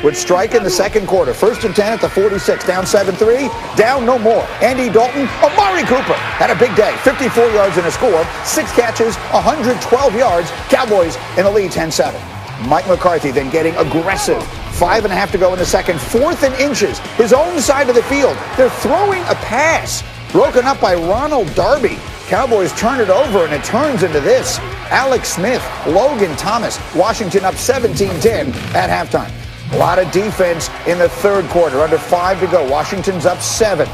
would strike in the second quarter. 1st and 10 at the 46, down 7-3, down no more. Andy Dalton, Amari Cooper had a big day, 54 yards and a score, 6 catches, 112 yards. Cowboys in the lead 10-7. Mike McCarthy then getting aggressive. 5.5 to go in the second. 4th and inches. His own side of the field. They're throwing a pass. Broken up by Ronald Darby. Cowboys turn it over, and it turns into this. Alex Smith, Logan Thomas. Washington up 17-10 at halftime. A lot of defense in the third quarter. Under 5 to go. Washington's up 7.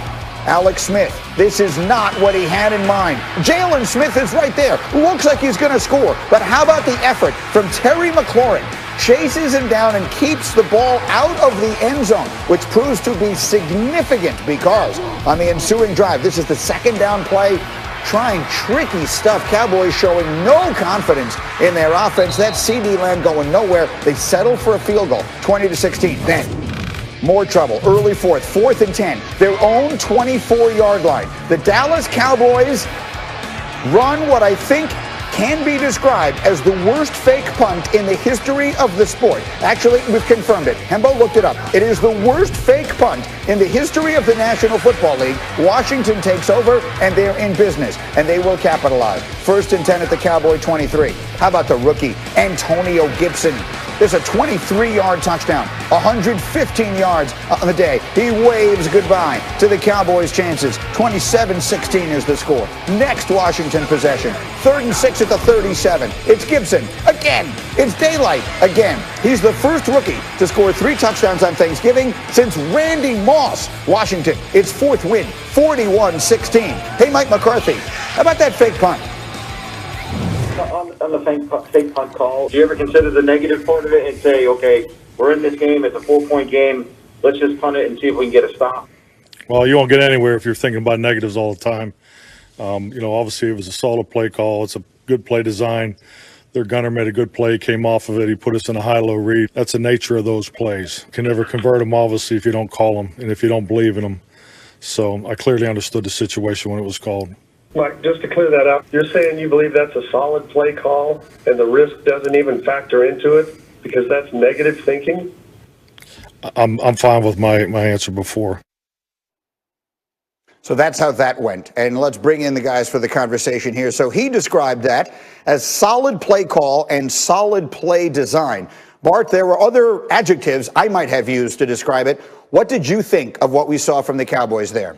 Alex Smith, this is not what he had in mind. Jalen Smith is right there. Looks like he's going to score. But how about the effort from Terry McLaurin? Chases him down and keeps the ball out of the end zone, which proves to be significant because on the ensuing drive, this is the second down play, trying tricky stuff. Cowboys showing no confidence in their offense. That CD Lamb going nowhere. They settle for a field goal, 20-16. Then more trouble. Early 4th and 10. Their own 24-yard line. The Dallas Cowboys run what I think can be described as the worst fake punt in the history of the sport. Actually, we've confirmed it. Hembo looked it up. It is the worst fake punt in the history of the National Football League. Washington takes over, and they're in business, and they will capitalize. 1st and 10 at the Cowboy 23. How about the rookie, Antonio Gibson? There's a 23-yard touchdown, 115 yards on the day. He waves goodbye to the Cowboys' chances. 27-16 is the score. Next Washington possession, 3rd and 6 at the 37. It's Gibson again. It's daylight again. He's the first rookie to score 3 touchdowns on Thanksgiving since Randy Moss. Washington, its 4th win, 41-16. Hey, Mike McCarthy, how about that fake punt? On the fake punt call, do you ever consider the negative part of it and say, okay, we're in this game, it's a 4-point game, let's just punt it and see if we can get a stop? Well, you won't get anywhere if you're thinking about negatives all the time. Obviously it was a solid play call. It's a good play design. Their gunner made a good play, came off of it. He put us in a high-low read. That's the nature of those plays. You can never convert them, obviously, if you don't call them and if you don't believe in them. So I clearly understood the situation when it was called. Mike, just to clear that up, you're saying you believe that's a solid play call and the risk doesn't even factor into it because that's negative thinking? I'm fine with my answer before. So that's how that went. And let's bring in the guys for the conversation here. So he described that as solid play call and solid play design. Bart, there were other adjectives I might have used to describe it. What did you think of what we saw from the Cowboys there?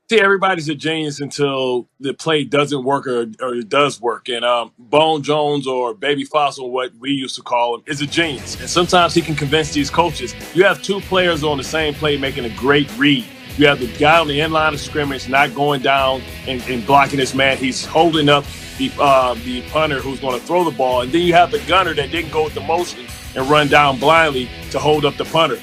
See, everybody's a genius until the play doesn't work or it does work. And Bone Jones, or Baby Fossil, what we used to call him, is a genius. And sometimes he can convince these coaches. You have 2 players on the same play making a great read. You have the guy on the end line of scrimmage not going down and blocking his man. He's holding up the punter who's going to throw the ball. And then you have the gunner that didn't go with the motion and run down blindly to hold up the punter.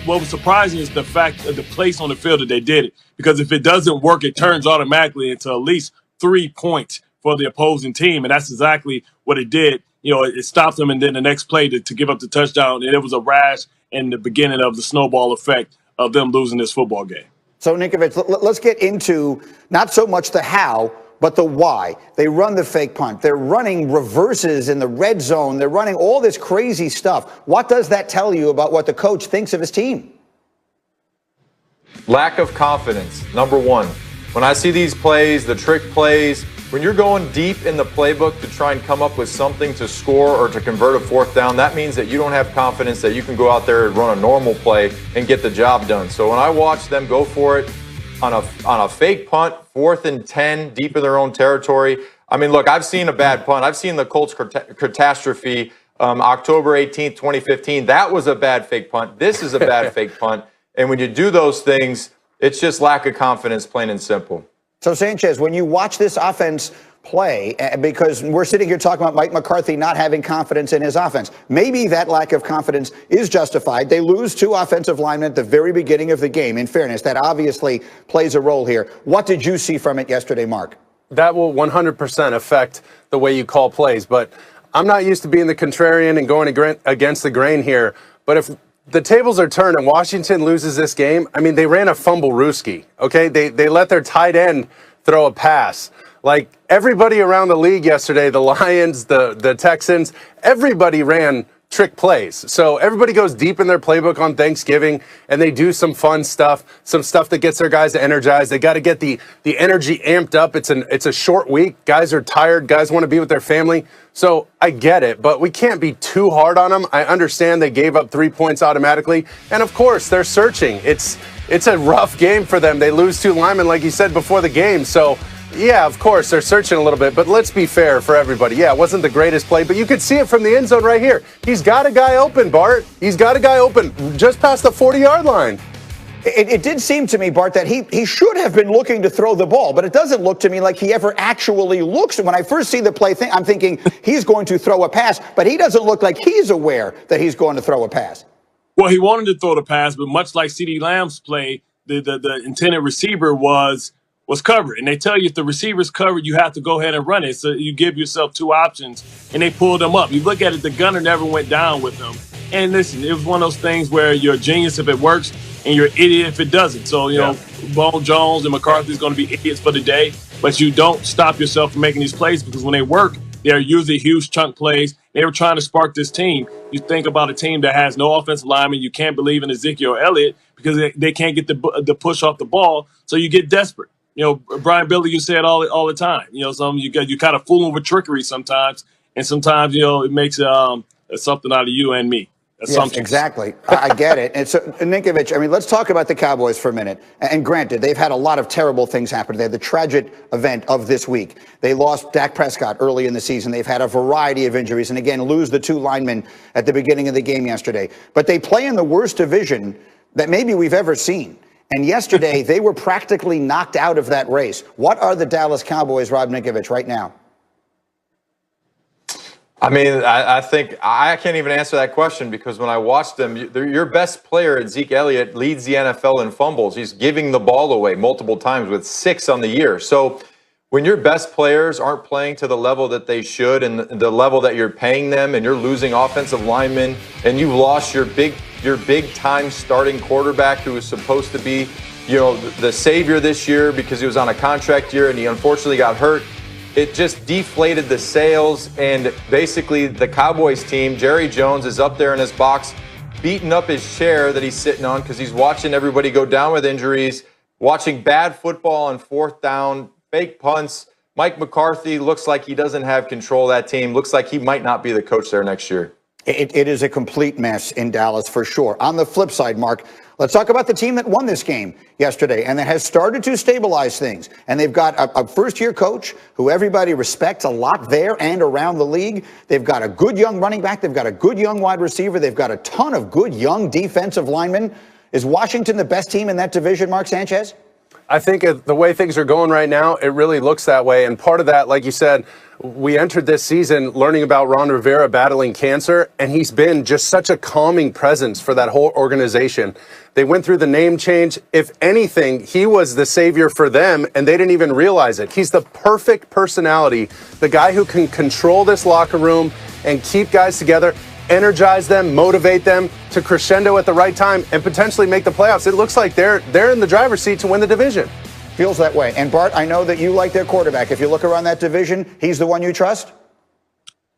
What was surprising is the fact of the place on the field that they did it. Because if it doesn't work, it turns automatically into at least 3 points for the opposing team. And that's exactly what it did. It stopped them, and then the next play to give up the touchdown. And it was a rash and the beginning of the snowball effect of them losing this football game. So, Ninkovich, let's get into not so much the how, but the why. They run the fake punt. They're running reverses in the red zone. They're running all this crazy stuff. What does that tell you about what the coach thinks of his team? Lack of confidence, number one. When I see these plays, the trick plays, when you're going deep in the playbook to try and come up with something to score or to convert a 4th down, that means that you don't have confidence that you can go out there and run a normal play and get the job done. So when I watch them go for it on a fake punt, 4th and 10, deep in their own territory, I mean, look, I've seen a bad punt. I've seen the Colts catastrophe October 18th, 2015. That was a bad fake punt. This is a bad fake punt. And when you do those things, it's just lack of confidence, plain and simple. So, Sanchez, when you watch this offense play, because we're sitting here talking about Mike McCarthy not having confidence in his offense, maybe that lack of confidence is justified. They lose 2 offensive linemen at the very beginning of the game. In fairness, that obviously plays a role here. What did you see from it yesterday, Mark? That will 100% affect the way you call plays. But I'm not used to being the contrarian and going against the grain here. But if the tables are turned and Washington loses this game, I mean, they ran a fumble-rooski, okay? They let their tight end throw a pass. Like, everybody around the league yesterday, the Lions, the Texans, everybody ran trick plays. So everybody goes deep in their playbook on Thanksgiving, and they do some fun stuff, some stuff that gets their guys energized. They got to get the energy amped up. It's a short week. Guys are tired. Guys want to be with their family. So I get it, but we can't be too hard on them. I understand they gave up 3 points automatically, and of course they're searching. It's a rough game for them. They lose 2 linemen, like you said, before the game. So yeah, of course, they're searching a little bit, but let's be fair for everybody. Yeah, it wasn't the greatest play, but you could see it from the end zone right here. He's got a guy open, Bart. He's got a guy open just past the 40-yard line. It did seem to me, Bart, that he should have been looking to throw the ball, but it doesn't look to me like he ever actually looks. When I first see the play, I'm thinking he's going to throw a pass, but he doesn't look like he's aware that he's going to throw a pass. Well, he wanted to throw the pass, but much like CeeDee Lamb's play, the intended receiver was covered. And they tell you if the receiver's covered, you have to go ahead and run it. So you give yourself 2 options, and they pulled them up. You look at it, the gunner never went down with them. And listen, it was one of those things where you're a genius if it works and you're an idiot if it doesn't. So, you know, Bone Jones and McCarthy's going to be idiots for the day, but you don't stop yourself from making these plays because when they work, they're usually huge chunk plays. They were trying to spark this team. You think about a team that has no offensive lineman. You can't believe in Ezekiel Elliott because they can't get the push off the ball, so you get desperate. You know, Brian Billy, you say it all the time. You know, you kind of fool them with trickery sometimes, and sometimes it makes something out of you and me. Yes, exactly. I get it. And so, Ninkovich, I mean, let's talk about the Cowboys for a minute. And granted, they've had a lot of terrible things happen. They had the tragic event of this week. They lost Dak Prescott early in the season. They've had a variety of injuries. And again, lose the 2 linemen at the beginning of the game yesterday. But they play in the worst division that maybe we've ever seen. And yesterday, they were practically knocked out of that race. What are the Dallas Cowboys, Rob Ninkovich, right now? I mean, I think I can't even answer that question because when I watched them, your best player, Zeke Elliott, leads the NFL in fumbles. He's giving the ball away multiple times with 6 on the year. So when your best players aren't playing to the level that they should and the level that you're paying them and you're losing offensive linemen and you've lost your big time starting quarterback who was supposed to be, the savior this year because he was on a contract year and he unfortunately got hurt. It just deflated the sales, and basically the Cowboys team, Jerry Jones, is up there in his box, beating up his chair that he's sitting on because he's watching everybody go down with injuries, watching bad football on 4th down, fake punts. Mike McCarthy looks like he doesn't have control of that team, looks like he might not be the coach there next year. It is a complete mess in Dallas for sure. On the flip side, Mark, let's talk about the team that won this game yesterday and that has started to stabilize things. And they've got a first-year coach who everybody respects a lot there and around the league. They've got a good young running back. They've got a good young wide receiver. They've got a ton of good young defensive linemen. Is Washington the best team in that division, Mark Sanchez? I think the way things are going right now, it really looks that way. And part of that, like you said, we entered this season learning about Ron Rivera battling cancer, and he's been just such a calming presence for that whole organization. They went through the name change. If anything, he was the savior for them, and they didn't even realize it. He's the perfect personality, the guy who can control this locker room and keep guys together, energize them, motivate them to crescendo at the right time, and potentially make the playoffs. It looks like they're in the driver's seat to win the division. Feels that way. And Bart, I know that you like their quarterback. If you look around that division, he's the one you trust?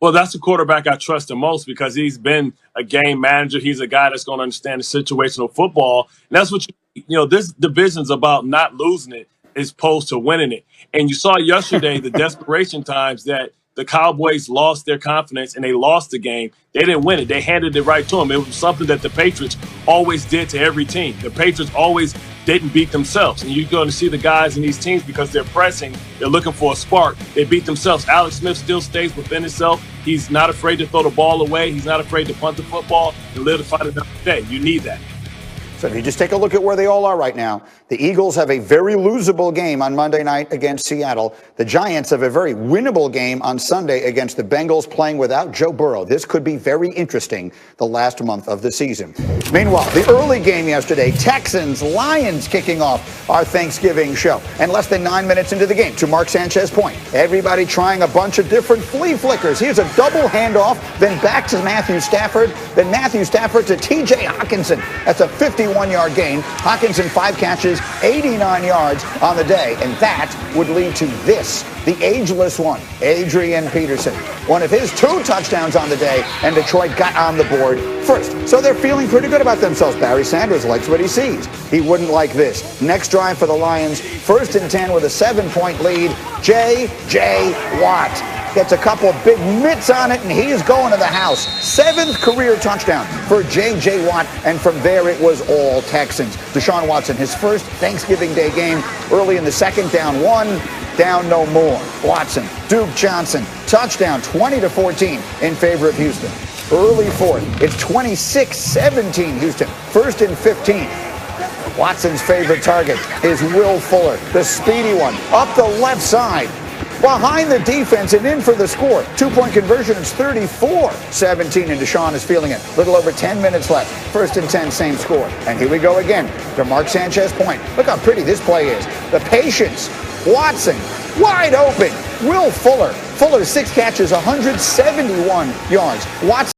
Well, that's the quarterback I trust the most because he's been a game manager. He's a guy that's going to understand the situational football. And that's what this division's about not losing it as opposed to winning it. And you saw yesterday the desperation times that the Cowboys lost their confidence and they lost the game. They didn't win it. They handed it right to them. It was something that the Patriots always did to every team. The Patriots always didn't beat themselves. And you're going to see the guys in these teams because they're pressing. They're looking for a spark. They beat themselves. Alex Smith still stays within himself. He's not afraid to throw the ball away. He's not afraid to punt the football and live to fight another day. You need that. So if you just take a look at where they all are right now, the Eagles have a very losable game on Monday night against Seattle. The Giants have a very winnable game on Sunday against the Bengals playing without Joe Burrow. This could be very interesting the last month of the season. Meanwhile, the early game yesterday, Texans-Lions kicking off our Thanksgiving show. And less than 9 minutes into the game, to Mark Sanchez's point, everybody trying a bunch of different flea flickers. Here's a double handoff, then back to Matthew Stafford, then Matthew Stafford to T.J. Hockenson. That's a 51 41-yard gain. Hockenson 5 catches, 89 yards on the day, and that would lead to this, the ageless one, Adrian Peterson. One of his 2 touchdowns on the day, and Detroit got on the board first. So they're feeling pretty good about themselves. Barry Sanders likes what he sees. He wouldn't like this. Next drive for the Lions, 1st and 10 with a 7-point lead. J.J. Watt gets a couple big mitts on it, and he is going to the house. 7th career touchdown for J.J. Watt, and from there it was all Texans. Deshaun Watson, his first Thanksgiving Day game, early in the second, down 1, down no more. Watson, Duke Johnson, touchdown, 20-14 in favor of Houston. Early 4th, it's 26-17 Houston, 1st and 15. Watson's favorite target is Will Fuller, the speedy one, up the left side, behind the defense and in for the score. 2-point conversion, it's 34-17, and Deshaun is feeling it. Little over 10 minutes left. 1st and 10, same score. And here we go again to Mark Sanchez point. Look how pretty this play is. The patience. Watson, wide open. Will Fuller. Fuller, 6 catches, 171 yards. Watson